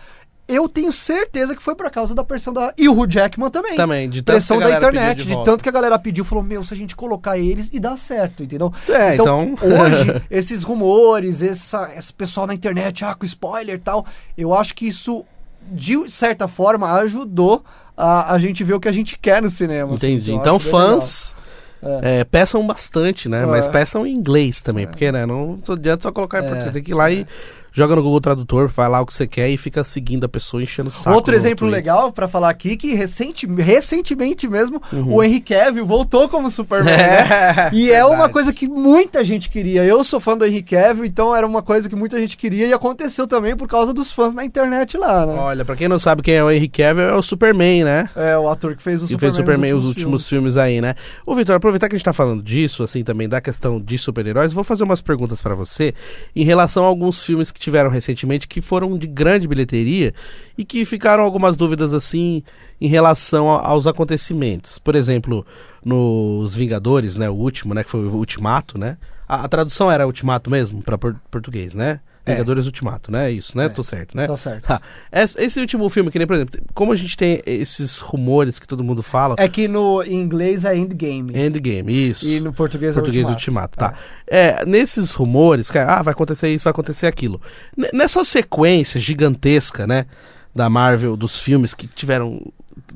eu tenho certeza que foi por causa da pressão da... E o Hugh Jackman também. Também, de tanto pressão que a da galera internet, pediu de tanto que a galera pediu, falou, se a gente colocar eles e dá certo, entendeu? Então... hoje, esses rumores, esse pessoal na internet, com spoiler e tal, eu acho que isso, de certa forma, ajudou a gente ver o que a gente quer no cinema. Entendi. Assim, então fãs... peçam bastante, né? Mas peçam em inglês também, porque né, não adianta só colocar em português, tem que ir lá e joga no Google Tradutor, vai lá o que você quer e fica seguindo a pessoa, enchendo o saco. Outro exemplo legal pra falar aqui, que recentemente mesmo, o Henry Cavill voltou como Superman, né? E é uma coisa que muita gente queria. Eu sou fã do Henry Cavill, então era uma coisa que muita gente queria e aconteceu também por causa dos fãs na internet lá, né? Olha, pra quem não sabe quem é o Henry Cavill, é o Superman, né? É, o ator que fez o Superman, fez os últimos filmes aí, né? Ô, Vitor, aproveitar que a gente tá falando disso, assim, também da questão de super-heróis, vou fazer umas perguntas pra você em relação a alguns filmes que tiveram recentemente que foram de grande bilheteria e que ficaram algumas dúvidas, assim, em relação aos acontecimentos. Por exemplo, nos Vingadores, né? O último, né? Que foi o Ultimato, né? A tradução era Ultimato mesmo, pra português, né? Vingadores Ultimato, né? Isso, né? Tô certo, né? Tá certo. Esse último filme, que nem, por exemplo, como a gente tem esses rumores que todo mundo fala... É que em inglês é Endgame. Endgame, isso. E no português é Ultimato. Tá. Nesses rumores, que vai acontecer isso, vai acontecer aquilo. Nessa sequência gigantesca, né? Da Marvel, dos filmes que tiveram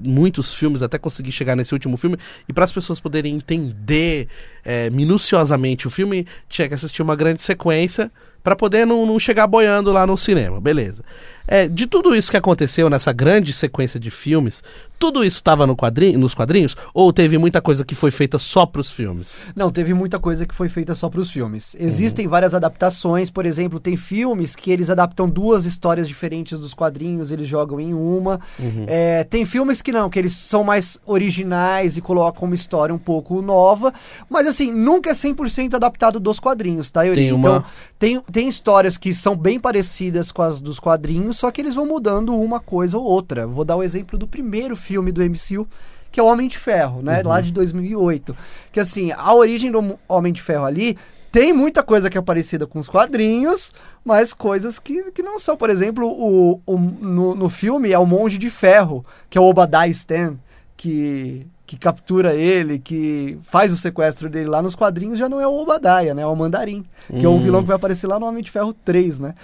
muitos filmes até conseguir chegar nesse último filme, e para as pessoas poderem entender minuciosamente o filme, tinha que assistir uma grande sequência para poder não chegar boiando lá no cinema, beleza. De tudo isso que aconteceu nessa grande sequência de filmes, tudo isso estava nos quadrinhos? Ou teve muita coisa que foi feita só para os filmes? Não, teve muita coisa que foi feita só para os filmes. Existem várias adaptações, por exemplo, tem filmes que eles adaptam 2 histórias diferentes dos quadrinhos, eles jogam em uma. Tem filmes que não, que eles são mais originais e colocam uma história um pouco nova, mas assim, nunca é 100% adaptado dos quadrinhos, tá, Yuri? Então, tem histórias que são bem parecidas com as dos quadrinhos, só que eles vão mudando uma coisa ou outra. Vou dar o exemplo do primeiro filme do MCU, que é o Homem de Ferro, né? Lá de 2008. Que assim, a origem do Homem de Ferro ali tem muita coisa que é parecida com os quadrinhos, mas coisas que não são. Por exemplo, no filme é o Monge de Ferro, que é o Obadiah Stane, que captura ele, que faz o sequestro dele lá. Nos quadrinhos já não é o Obadiah, né? É o Mandarim, que é o vilão que vai aparecer lá no Homem de Ferro 3, né?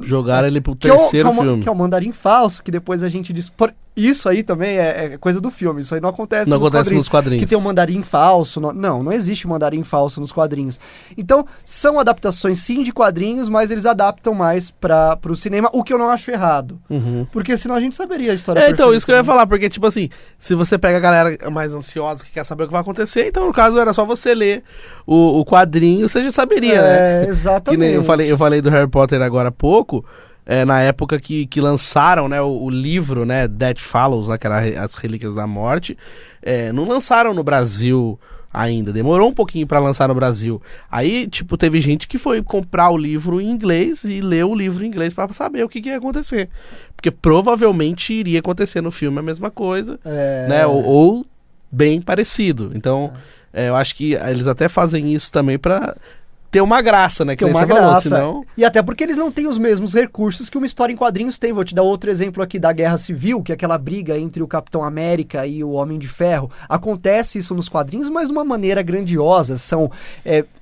Jogaram ele pro terceiro filme. Que é o Mandarim falso, que depois a gente diz... Isso aí também é coisa do filme, isso aí não acontece nos quadrinhos. Que tem um mandarim falso. Não existe mandarim falso nos quadrinhos. Então, são adaptações sim de quadrinhos, mas eles adaptam mais pro cinema, o que eu não acho errado. Porque senão a gente saberia a história perfeita. Então, isso que eu ia falar, porque tipo assim, se você pega a galera mais ansiosa que quer saber o que vai acontecer, então no caso era só você ler o quadrinho, você já saberia, né? Exatamente. Que nem eu falei do Harry Potter agora há pouco. Na época que lançaram, né, o livro, né, Death Follows, né, que era As Relíquias da Morte, não lançaram no Brasil ainda, demorou um pouquinho pra lançar no Brasil. Aí, tipo, teve gente que foi comprar o livro em inglês e leu o livro em inglês pra saber o que ia acontecer. Porque provavelmente iria acontecer no filme a mesma coisa, né, ou bem parecido. Então, eu acho que eles até fazem isso também pra... ter uma graça, né? Que nem você falou, senão... E até porque eles não têm os mesmos recursos que uma história em quadrinhos tem. Vou te dar outro exemplo aqui da Guerra Civil, que é aquela briga entre o Capitão América e o Homem de Ferro. Acontece isso nos quadrinhos, mas de uma maneira grandiosa. São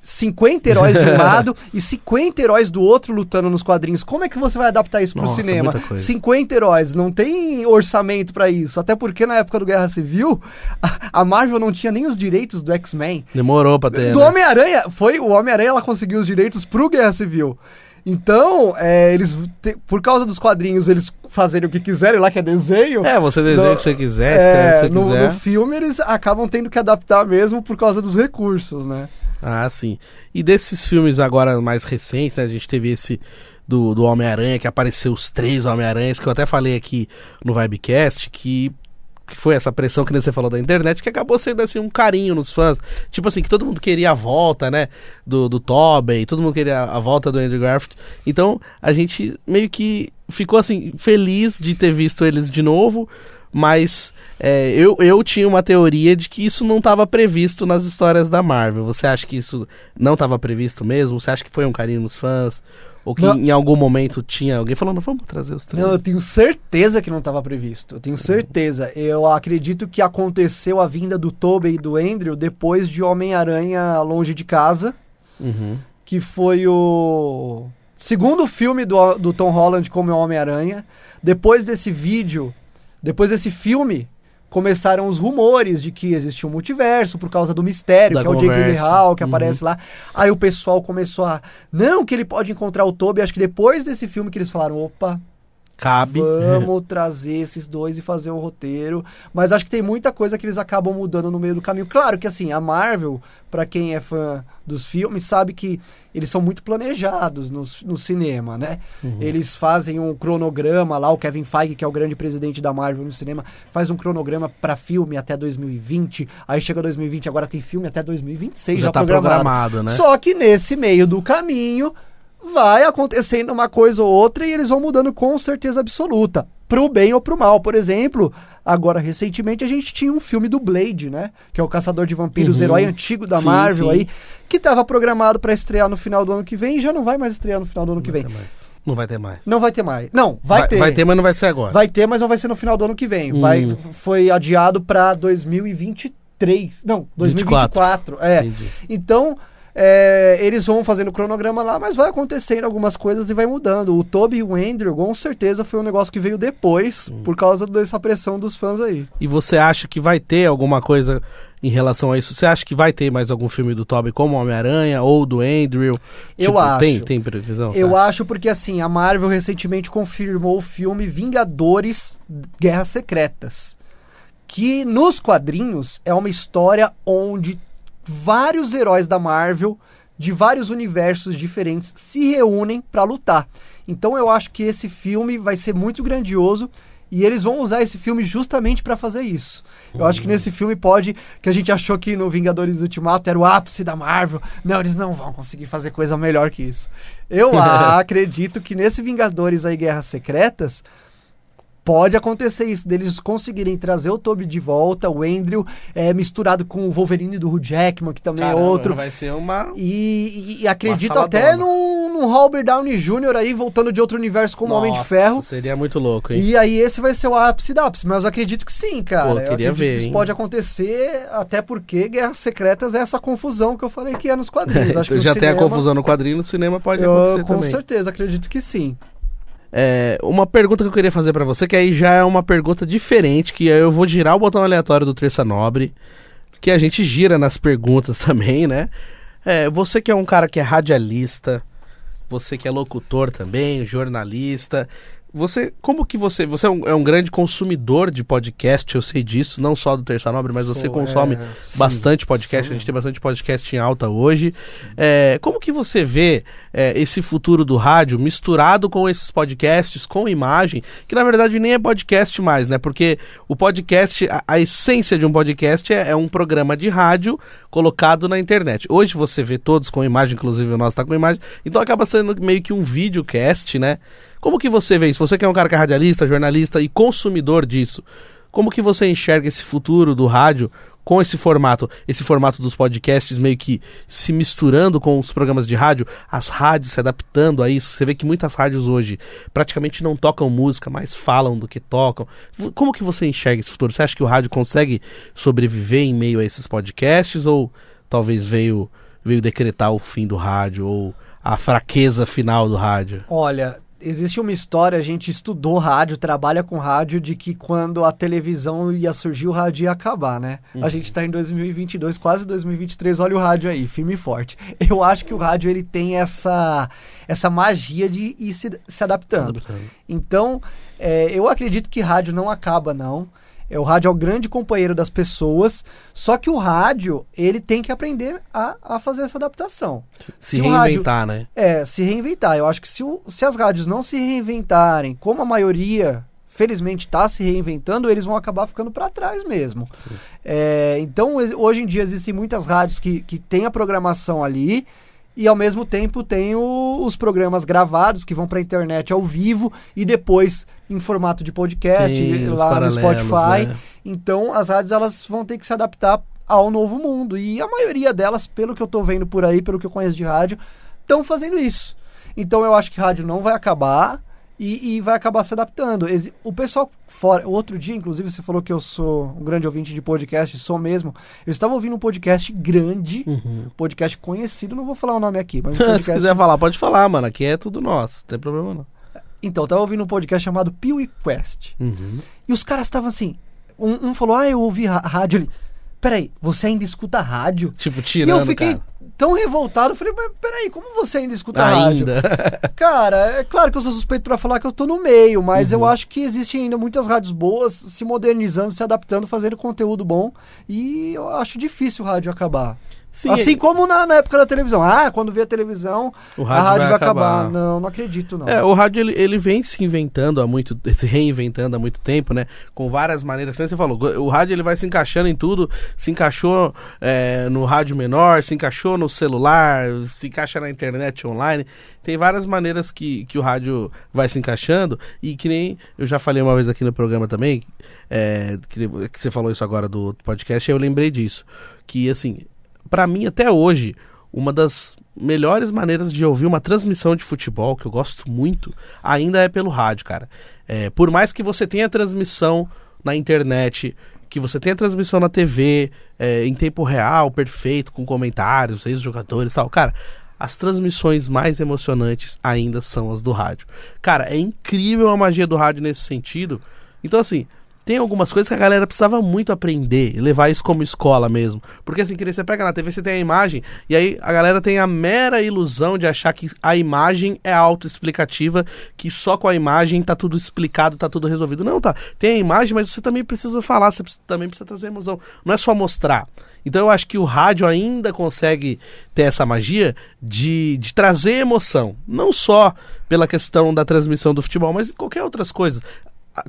50 heróis de um lado e 50 heróis do outro lutando nos quadrinhos. Como é que você vai adaptar isso pro cinema? 50 heróis, não tem orçamento pra isso. Até porque na época do Guerra Civil, a Marvel não tinha nem os direitos do X-Men. Demorou pra ter, do Homem-Aranha, o Homem-Aranha, ela conseguiu os direitos pro Guerra Civil. Então, eles, por causa dos quadrinhos, eles fazerem o que quiserem lá, que é desenho. Você desenha o que você quiser, escreve o que você quiser. No filme, eles acabam tendo que adaptar mesmo por causa dos recursos, né? Ah, sim. E desses filmes agora mais recentes, né? A gente teve esse do Homem-Aranha, que apareceu os 3 Homem-Aranhas, que eu até falei aqui no Vibecast, que foi essa pressão que você falou da internet, que acabou sendo assim um carinho nos fãs, tipo assim, que todo mundo queria a volta, né, do Tobey, todo mundo queria a volta do Andrew Garfield, então a gente meio que ficou assim, feliz de ter visto eles de novo, mas eu tinha uma teoria de que isso não estava previsto nas histórias da Marvel. Você acha que isso não estava previsto mesmo? Você acha que foi um carinho nos fãs? Ou que em algum momento tinha alguém falando, vamos trazer os 3? Não, eu tenho certeza que não estava previsto. Eu tenho certeza. Eu acredito que aconteceu a vinda do Tobey e do Andrew depois de Homem-Aranha Longe de Casa, que foi o segundo filme do Tom Holland como Homem-Aranha. Depois desse filme, começaram os rumores de que existia um multiverso por causa do mistério, que é o Jake Gyllenhaal, que aparece lá. Aí o pessoal começou não, que ele pode encontrar o Tobey. Acho que depois desse filme que eles falaram, opa, cabe. Vamos trazer esses dois e fazer um roteiro. Mas acho que tem muita coisa que eles acabam mudando no meio do caminho. Claro que assim, a Marvel, pra quem é fã dos filmes, sabe que eles são muito planejados no cinema, né? Eles fazem um cronograma lá, o Kevin Feige, que é o grande presidente da Marvel no cinema, faz um cronograma pra filme até 2020, aí chega 2020, agora tem filme até 2026 já tá programado, né? Só que nesse meio do caminho vai acontecendo uma coisa ou outra e eles vão mudando com certeza absoluta, pro bem ou pro mal. Por exemplo, agora recentemente a gente tinha um filme do Blade, né? Que é o Caçador de Vampiros, herói antigo da Marvel aí, que tava programado pra estrear no final do ano que vem e já não vai mais estrear no final do ano que vem. Não vai ter mais. Não vai ter mais. Não, vai ter. Vai ter, mas não vai ser agora. Vai ter, mas não vai ser no final do ano que vem. Foi adiado pra 2023. Não, 2024. Entendi. Então, eles vão fazendo o cronograma lá, mas vai acontecendo algumas coisas e vai mudando. O Tobey e o Andrew, com certeza, foi um negócio que veio depois, por causa dessa pressão dos fãs aí. E você acha que vai ter alguma coisa em relação a isso? Você acha que vai ter mais algum filme do Tobey como Homem-Aranha ou do Andrew? Eu acho. Tem previsão? Eu acho porque, assim, a Marvel recentemente confirmou o filme Vingadores Guerras Secretas, que nos quadrinhos é uma história onde vários heróis da Marvel, de vários universos diferentes, se reúnem pra lutar. Então eu acho que esse filme vai ser muito grandioso e eles vão usar esse filme justamente pra fazer isso. Eu acho que nesse filme que a gente achou que no Vingadores Ultimato era o ápice da Marvel. Não, eles não vão conseguir fazer coisa melhor que isso. Eu acredito que nesse Vingadores aí, Guerras Secretas, pode acontecer isso, deles conseguirem trazer o Tobey de volta, o Andrew misturado com o Wolverine do Hugh Jackman, que também é outro. Vai ser uma... E acredito até num Robert Downey Jr. aí, voltando de outro universo como Homem de Ferro. Seria muito louco, hein? E aí esse vai ser o ápice da ápice, mas eu acredito que sim, cara. Pô, eu queria ver, que isso pode acontecer, até porque Guerras Secretas é essa confusão que eu falei que é nos quadrinhos. Acho que já cinema, tem a confusão no quadrinho, no cinema pode acontecer com também. Com certeza, acredito que sim. Uma pergunta que eu queria fazer pra você, que aí já é uma pergunta diferente, que eu vou girar o botão aleatório do Terça Nobre, que a gente gira nas perguntas também, né? Você que é um cara que é radialista, você que é locutor também, jornalista, como que você é um grande consumidor de podcast, eu sei disso, não só do Terça Nobre, mas você consome bastante podcast, a gente tem bastante podcast em alta hoje. Como que você vê esse futuro do rádio misturado com esses podcasts, com imagem, que na verdade nem é podcast mais, né? Porque o podcast, a essência de um podcast é um programa de rádio colocado na internet. Hoje você vê todos com imagem, inclusive o nosso tá com imagem, então acaba sendo meio que um videocast, né? Como que você vê isso? Você que é um cara que é radialista, jornalista e consumidor disso, como que você enxerga esse futuro do rádio com esse formato dos podcasts meio que se misturando com os programas de rádio, as rádios se adaptando a isso? Você vê que muitas rádios hoje praticamente não tocam música, mas falam do que tocam. Como que você enxerga esse futuro? Você acha que o rádio consegue sobreviver em meio a esses podcasts ou talvez veio decretar o fim do rádio ou a fraqueza final do rádio? Olha, existe uma história, a gente estudou rádio, trabalha com rádio, de que quando a televisão ia surgir, o rádio ia acabar, né? A gente tá em 2022, quase 2023, olha o rádio aí, firme e forte. Eu acho que o rádio, ele tem essa magia de ir se adaptando. Então, eu acredito que rádio não acaba, não. O rádio é o grande companheiro das pessoas, só que o rádio, ele tem que aprender a fazer essa adaptação. Se reinventar, né? Se reinventar. Eu acho que se as rádios não se reinventarem, como a maioria, felizmente, está se reinventando, eles vão acabar ficando para trás mesmo. Então, hoje em dia, existem muitas rádios que têm a programação ali, e ao mesmo tempo tem os programas gravados que vão para a internet ao vivo e depois em formato de podcast lá no Spotify. Né? Então as rádios, elas vão ter que se adaptar ao novo mundo. E a maioria delas, pelo que eu tô vendo por aí, pelo que eu conheço de rádio, estão fazendo isso. Então eu acho que rádio não vai acabar e vai acabar se adaptando. O pessoal fora... Outro dia, inclusive, você falou que eu sou um grande ouvinte de podcast, sou mesmo. Eu estava ouvindo um podcast grande, podcast conhecido, não vou falar o nome aqui, mas um podcast... Se quiser falar, pode falar, mano. Aqui é tudo nosso, não tem problema não. Então, eu tava ouvindo um podcast chamado Peewee Quest. E os caras estavam assim... Um falou, eu ouvi rádio ali. Peraí, você ainda escuta rádio? Tipo, tirando, e eu fiquei tão revoltado, falei, mas peraí, como você ainda escuta rádio? Cara, é claro que eu sou suspeito pra falar que eu tô no meio, mas eu acho que existem ainda muitas rádios boas se modernizando, se adaptando, fazendo conteúdo bom, e eu acho difícil o rádio acabar. Sim, assim como na época da televisão. Quando vê a televisão, a rádio vai acabar. Não acredito, não. O rádio, ele vem se reinventando há muito tempo, né? Com várias maneiras. Como você falou, o rádio, ele vai se encaixando em tudo. Se encaixou no rádio menor, se encaixou no celular, se encaixa na internet online. Tem várias maneiras que o rádio vai se encaixando. E que nem eu já falei uma vez aqui no programa também, que você falou isso agora do podcast, eu lembrei disso. Que, assim... Pra mim, até hoje, uma das melhores maneiras de ouvir uma transmissão de futebol, que eu gosto muito, ainda é pelo rádio, cara. Por mais que você tenha transmissão na internet, que você tem a transmissão na TV, em tempo real, perfeito, com comentários, ex-jogadores e tal. Cara, as transmissões mais emocionantes ainda são as do rádio. Cara, é incrível a magia do rádio nesse sentido. Então, assim, tem algumas coisas que a galera precisava muito aprender e levar isso como escola mesmo. Porque assim, que você pega na TV, você tem a imagem, e aí a galera tem a mera ilusão de achar que a imagem é autoexplicativa, que só com a imagem tá tudo explicado, tá tudo resolvido. Não, tá. Tem a imagem, mas você também precisa falar, você também precisa trazer emoção. Não é só mostrar. Então eu acho que o rádio ainda consegue ter essa magia de trazer emoção. Não só pela questão da transmissão do futebol, mas qualquer outras coisas.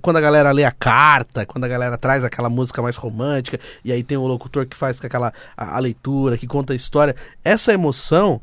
Quando a galera lê a carta, quando a galera traz aquela música mais romântica, e aí tem o locutor que faz com aquela a leitura, que conta a história. Essa emoção,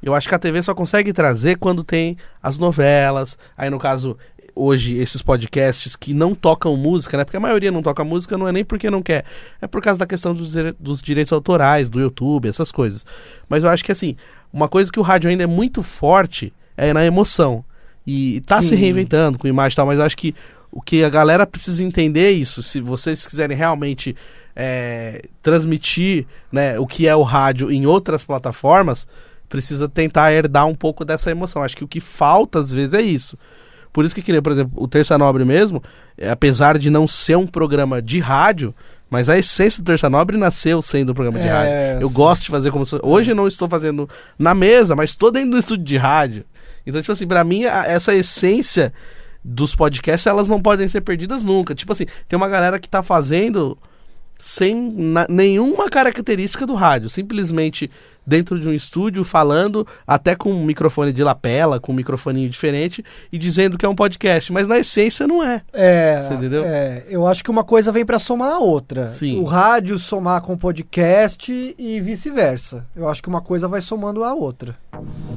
eu acho que a TV só consegue trazer quando tem as novelas. Aí no caso, hoje, esses podcasts que não tocam música, né? Porque a maioria não toca música, não é nem porque não quer. É por causa da questão dos direitos autorais, do YouTube, essas coisas. Mas eu acho que assim, uma coisa que o rádio ainda é muito forte é na emoção. E tá se reinventando com imagem e tal, mas eu acho que o que a galera precisa entender é isso. Se vocês quiserem realmente transmitir, né, o que é o rádio em outras plataformas, precisa tentar herdar um pouco dessa emoção. Acho que o que falta às vezes é isso. Por isso que, por exemplo, o Terça Nobre mesmo, apesar de não ser um programa de rádio, mas a essência do Terça Nobre nasceu sendo um programa de rádio. Eu gosto de fazer como se... Hoje eu não estou fazendo na mesa, mas estou dentro do estúdio de rádio. Então, tipo assim, pra mim, essa essência dos podcasts, elas não podem ser perdidas nunca. Tipo assim, tem uma galera que tá fazendo sem nenhuma característica do rádio, simplesmente dentro de um estúdio, falando até com um microfone de lapela, com um microfoninho diferente, e dizendo que é um podcast, mas na essência não é. Você entendeu? Eu acho que uma coisa vem pra somar a outra. Sim. O rádio somar com o podcast e vice-versa. Eu acho que uma coisa vai somando a outra.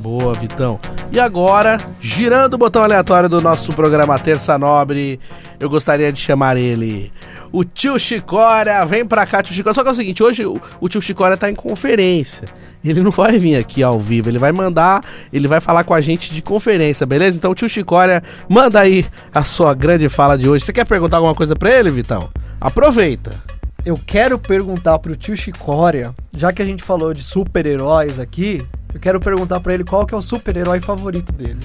Boa, Vitão. E agora, girando o botão aleatório do nosso programa Terça Nobre, eu gostaria de chamar ele, o Tio Chicória. Vem pra cá, Tio Chicória. Só que é o seguinte, hoje o Tio Chicória tá em conferência. Ele não vai vir aqui ao vivo, ele vai falar com a gente de conferência, beleza? Então, Tio Chicória, manda aí a sua grande fala de hoje. Você quer perguntar alguma coisa pra ele, Vitão? Aproveita. Eu quero perguntar pro Tio Chicória, já que a gente falou de super-heróis aqui, eu quero perguntar pra ele qual que é o super-herói favorito dele.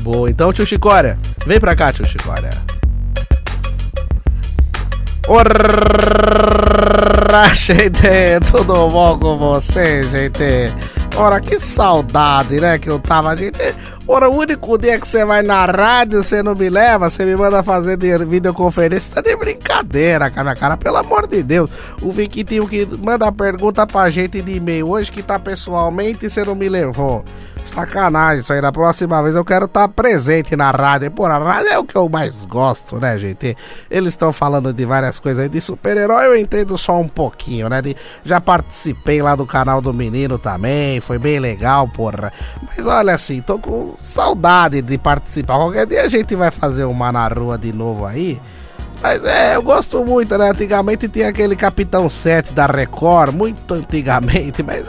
Boa, então, Tio Chicória, vem pra cá, Tio Chicória. Ora, gente, tudo bom com você, gente? Ora, que saudade, né, que eu tava, gente. Ora, o único dia que você vai na rádio, você não me leva, você me manda fazer de videoconferência, tá de brincadeira com a minha cara, pelo amor de Deus. O Viquitinho que manda pergunta pra gente de e-mail hoje, que tá pessoalmente, e você não me levou. Sacanagem isso aí, na próxima vez eu quero estar presente na rádio. Pô, a rádio é o que eu mais gosto, né, gente? Eles estão falando de várias coisas aí, de super-herói eu entendo só um pouquinho, né? Já participei lá do canal do menino também, foi bem legal, porra. Mas olha assim, tô com saudade de participar. Qualquer dia a gente vai fazer uma na rua de novo aí. Mas eu gosto muito, né? Antigamente tinha aquele Capitão 7 da Record, muito antigamente, mas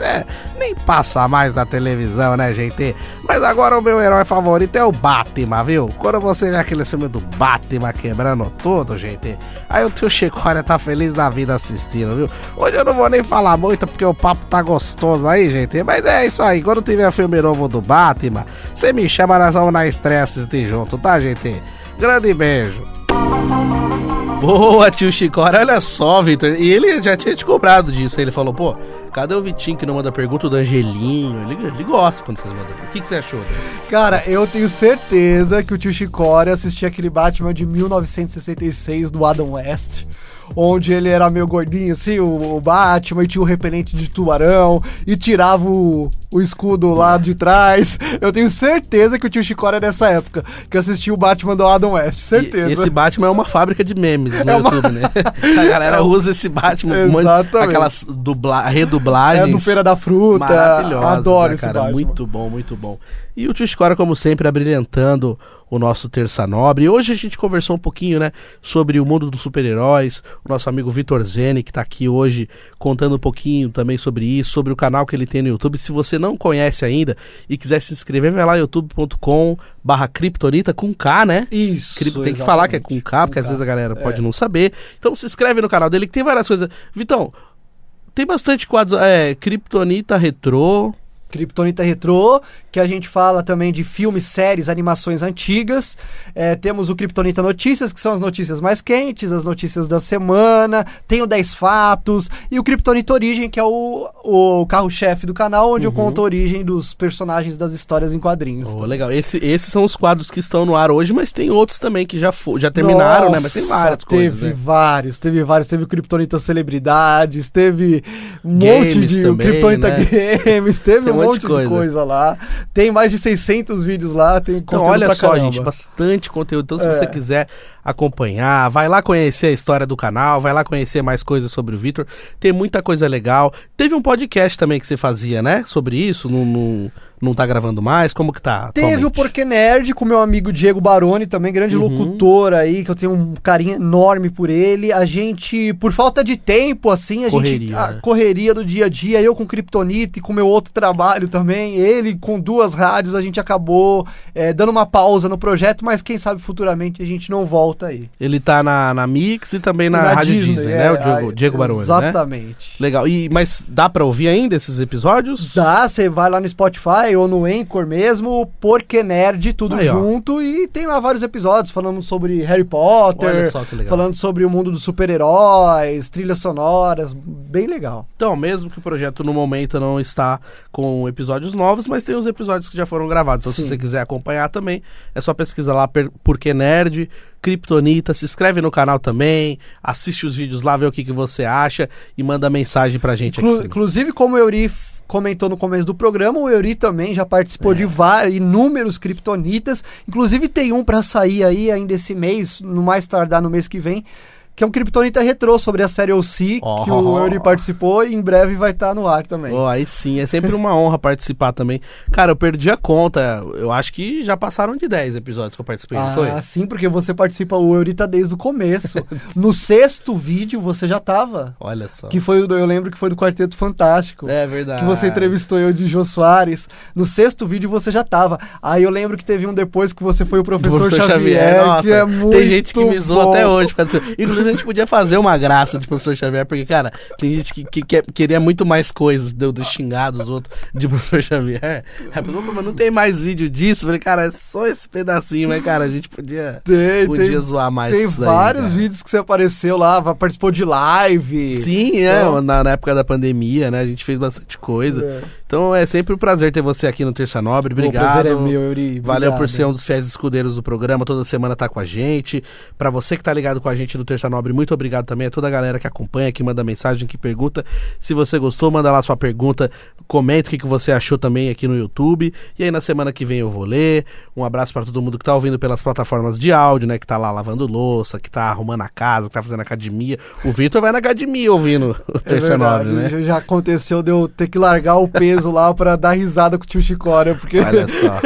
nem passa mais na televisão, né, gente? Mas agora o meu herói favorito é o Batman, viu? Quando você vê aquele filme do Batman quebrando tudo, gente, aí o Tio Chicória tá feliz da vida assistindo, viu? Hoje eu não vou nem falar muito porque o papo tá gostoso aí, gente, mas é isso aí, quando tiver filme novo do Batman, você me chama, nós vamos na estreia assistir junto, tá, gente? Grande beijo. Boa, Tio Chicória, olha só, Vitor. E ele já tinha te cobrado disso. Aí ele falou, pô, cadê o Vitinho que não manda pergunta, o do Angelinho? Ele gosta quando vocês mandam. O que você achou? Cara, eu tenho certeza que o Tio Chicória assistia aquele Batman de 1966 do Adam West, onde ele era meio gordinho assim, o Batman, e tinha o repelente de tubarão, e tirava o escudo lá de trás. Eu tenho certeza que o Tio Chicória é dessa época, que assistiu o Batman do Adam West, certeza. E esse Batman é uma fábrica de memes no YouTube, né? A galera usa esse Batman, aquelas redublagens. Do Feira da Fruta. Maravilhosa, adoro, né, esse cara, Batman. Muito bom, muito bom. E o Tio Chicória, como sempre, abrilhantando o nosso Terça Nobre. E hoje a gente conversou um pouquinho, né, sobre o mundo dos super-heróis, o nosso amigo Vitor Zeni, que tá aqui hoje contando um pouquinho também sobre isso, sobre o canal que ele tem no YouTube. Se você não conhece ainda e quiser se inscrever, vai lá youtube.com/Kryptonita com K, né? Isso, Tem que falar que é com K, porque às vezes a galera pode não saber. Então se inscreve no canal dele que tem várias coisas. Vitão, tem bastante quadros, Kryptonita Retrô. Kryptonita Retrô, que a gente fala também de filmes, séries, animações antigas. Temos o Kryptonita Notícias, que são as notícias mais quentes, as notícias da semana. Tem o 10 Fatos. E o Kryptonita Origem, que é o carro-chefe do canal, onde eu conto a origem dos personagens das histórias em quadrinhos. Legal. Esses são os quadros que estão no ar hoje, mas tem outros também que já terminaram, né? Mas tem várias coisas. Teve vários. Teve o Kryptonita Celebridades, teve um Games monte de... também, o Kryptonita né? Games, teve Tem um monte de coisa lá. Tem mais de 600 vídeos lá, tem Então, conteúdo olha pra só, caramba. gente, bastante conteúdo. Então, se você quiser acompanhar, vai lá conhecer a história do canal, vai lá conhecer mais coisas sobre o Vitor. Tem muita coisa legal. Teve um podcast também que você fazia, né? Sobre isso, não tá gravando mais? Como que tá Teve atualmente? o Porquê Nerd com meu amigo Diego Baroni, também grande locutor aí, que eu tenho um carinho enorme por ele. A gente, por falta de tempo, assim, a correria do dia a dia, eu com Kryptonita e com meu outro trabalho também, ele com 2 rádios, a gente acabou dando uma pausa no projeto, mas quem sabe futuramente a gente não volta aí. Ele tá na Mix e também na Rádio Disney, né? O Diego Baroni, exatamente. Né? Legal. Mas dá pra ouvir ainda esses episódios? Dá, você vai lá no Spotify ou no Anchor mesmo, Porquê Nerd, tudo aí, junto, e tem lá vários episódios falando sobre Harry Potter, Olha só que legal. falando sobre o mundo dos super-heróis, trilhas sonoras, bem legal. Então, mesmo que o projeto no momento não está com episódios novos, mas tem os episódios que já foram gravados. Então, se você quiser acompanhar também, é só pesquisar lá Porquê Nerd, Kryptonita, se inscreve no canal também, assiste os vídeos lá, vê o que você acha e manda mensagem pra gente aqui. Inclusive, como o Euri comentou no começo do programa, o Euri também já participou de inúmeros Kryptonitas, inclusive tem um pra sair aí ainda esse mês, no mais tardar no mês que vem, que é um Kryptonita Retrô sobre a série OC, que o Euri participou e em breve vai estar no ar também. Aí sim, é sempre uma honra participar também. Cara, eu perdi a conta, eu acho que já passaram de 10 episódios que eu participei, não foi? Sim, porque você participa, o Euri tá desde o começo. No 6º vídeo você já tava. Olha só. Que foi eu lembro que foi do Quarteto Fantástico. É verdade. Que você entrevistou eu de Jô Soares. No 6º vídeo você já tava. Aí eu lembro que teve um depois que você foi o professor Xavier, nossa, que é muito tem gente que me zoa bom. até hoje. Inclusive a gente podia fazer uma graça de professor Xavier, porque, cara, tem gente que queria muito mais coisas, de xingar dos outros de professor Xavier. Mas não tem mais vídeo disso. Falei, cara, é só esse pedacinho, mas, cara, a gente podia zoar mais. Tem isso daí, vários cara. vídeos que você apareceu lá, participou de live. Sim, na época da pandemia, né? A gente fez bastante coisa. Então é sempre um prazer ter você aqui no Terça Nobre. Obrigado. O prazer é meu, Euri. Valeu por ser um dos fiéis escudeiros do programa. Toda semana tá com a gente. Pra você que tá ligado com a gente no Terça Nobre, muito obrigado também a toda a galera que acompanha, que manda mensagem, que pergunta. Se você gostou, manda lá sua pergunta. Comenta o que você achou também aqui no YouTube. E aí na semana que vem eu vou ler. Um abraço pra todo mundo que tá ouvindo pelas plataformas de áudio, né? Que tá lá lavando louça, que tá arrumando a casa, que tá fazendo academia. O Vitor vai na academia ouvindo o Terça Nobre, né? Já aconteceu de eu ter que largar o peso lá pra dar risada com o tio Chicória, porque... Olha só.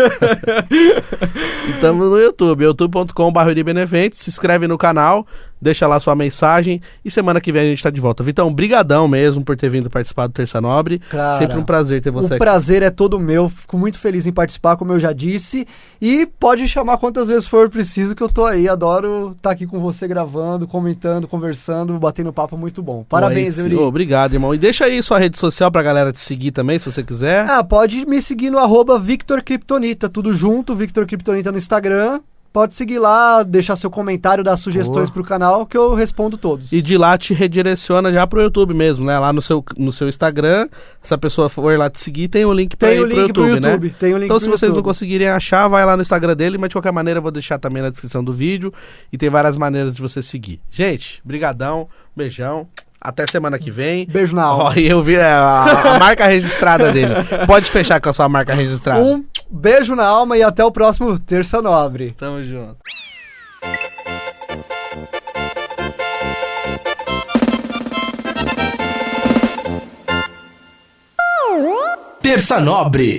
E estamos no YouTube, youtube.com/Benevento. Se inscreve no canal, deixa lá sua mensagem e semana que vem a gente tá de volta. Vitão, brigadão mesmo por ter vindo participar do Terça Nobre. Cara, sempre um prazer ter você aqui. O prazer é todo meu, fico muito feliz em participar, como eu já disse, e pode chamar quantas vezes for preciso que eu tô aí, adoro estar aqui com você gravando, comentando, conversando, batendo papo, muito bom. Parabéns, Euri. Obrigado, irmão. E deixa aí sua rede social pra galera te seguir também, se você quiser. Pode me seguir no @Victor Kryptonita, tudo junto, Victor Kryptonita no Instagram. Pode seguir lá, deixar seu comentário, dar sugestões pro canal, que eu respondo todos. E de lá te redireciona já pro YouTube mesmo, né? Lá no seu Instagram, se a pessoa for lá te seguir, tem o link pro YouTube, né? Tem o link então, se vocês não conseguirem achar, vai lá no Instagram dele, mas de qualquer maneira eu vou deixar também na descrição do vídeo. E tem várias maneiras de você seguir. Gente, brigadão, beijão. Até semana que vem. Beijo na alma. Eu vi a marca registrada dele. Pode fechar com a sua marca registrada. Um beijo na alma e até o próximo Terça Nobre. Tamo junto. Terça Nobre.